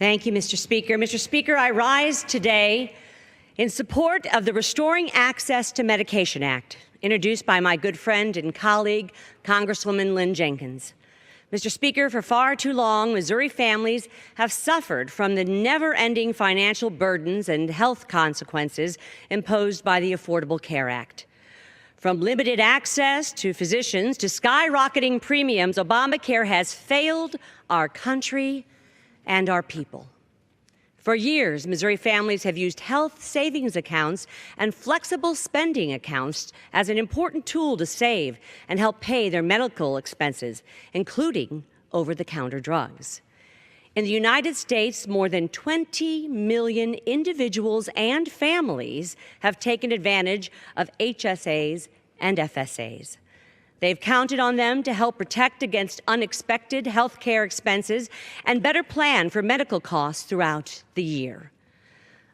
Thank you, Mr. Speaker. Mr. Speaker, I rise today in support of the Restoring Access to Medication Act, introduced by my good friend and colleague, Congresswoman Lynn Jenkins. Mr. Speaker, for far too long, Missouri families have suffered from the never-ending financial burdens and health consequences imposed by the Affordable Care Act. From limited access to physicians to skyrocketing premiums, Obamacare has failed our country and our people. For years, Missouri families have used health savings accounts and flexible spending accounts as an important tool to save and help pay their medical expenses, including over-the-counter drugs. In the United States, more than 20 million individuals and families have taken advantage of HSAs and FSAs. They've counted on them to help protect against unexpected health care expenses and better plan for medical costs throughout the year.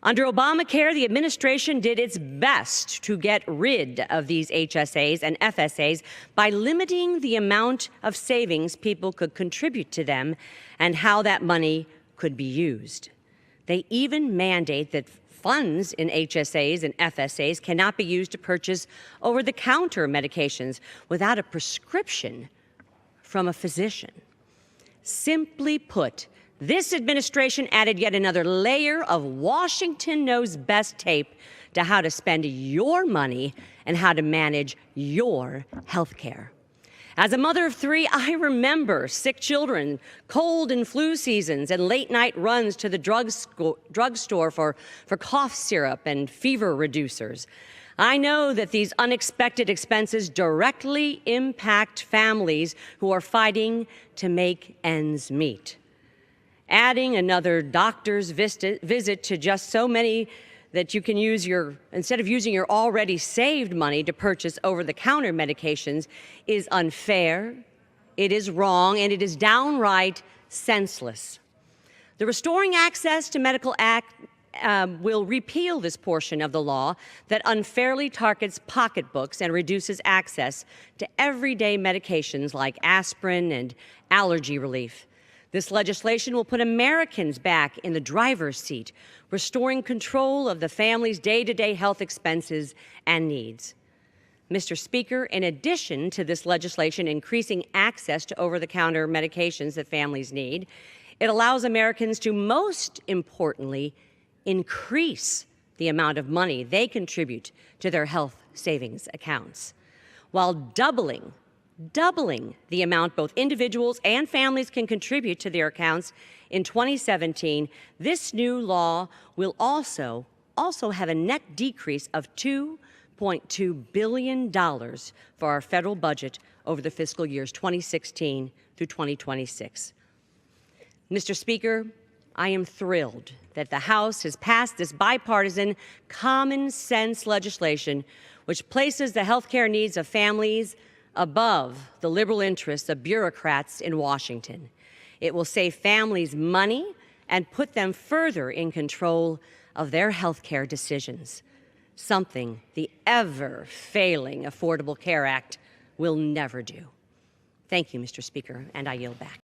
Under Obamacare, the administration did its best to get rid of these HSAs and FSAs by limiting the amount of savings people could contribute to them and how that money could be used. They even mandate that funds in HSAs and FSAs cannot be used to purchase over-the-counter medications without a prescription from a physician. Simply put, this administration added yet another layer of Washington knows best tape to how to spend your money and how to manage your health care. As a mother of three, I remember sick children, cold and flu seasons, and late-night runs to the drugstore for cough syrup and fever reducers. I know that these unexpected expenses directly impact families who are fighting to make ends meet. Adding another doctor's visit to just so many that you can use instead of using your already saved money to purchase over-the-counter medications is unfair, it is wrong, and it is downright senseless. The Restoring Access to Medical Act will repeal this portion of the law that unfairly targets pocketbooks and reduces access to everyday medications like aspirin and allergy relief. This legislation will put Americans back in the driver's seat, restoring control of the family's day-to-day health expenses and needs. Mr. Speaker, in addition to this legislation increasing access to over-the-counter medications that families need, it allows Americans to, most importantly, increase the amount of money they contribute to their health savings accounts, while doubling the amount both individuals and families can contribute to their accounts in 2017. This new law will also have a net decrease of $2.2 billion for our federal budget over the fiscal years 2016 through 2026. Mr. Speaker, I am thrilled that the House has passed this bipartisan, common-sense legislation which places the health care needs of families above the liberal interests of bureaucrats in Washington. It will save families money and put them further in control of their health care decisions, something the ever-failing Affordable Care Act will never do. Thank you, Mr. Speaker, and I yield back.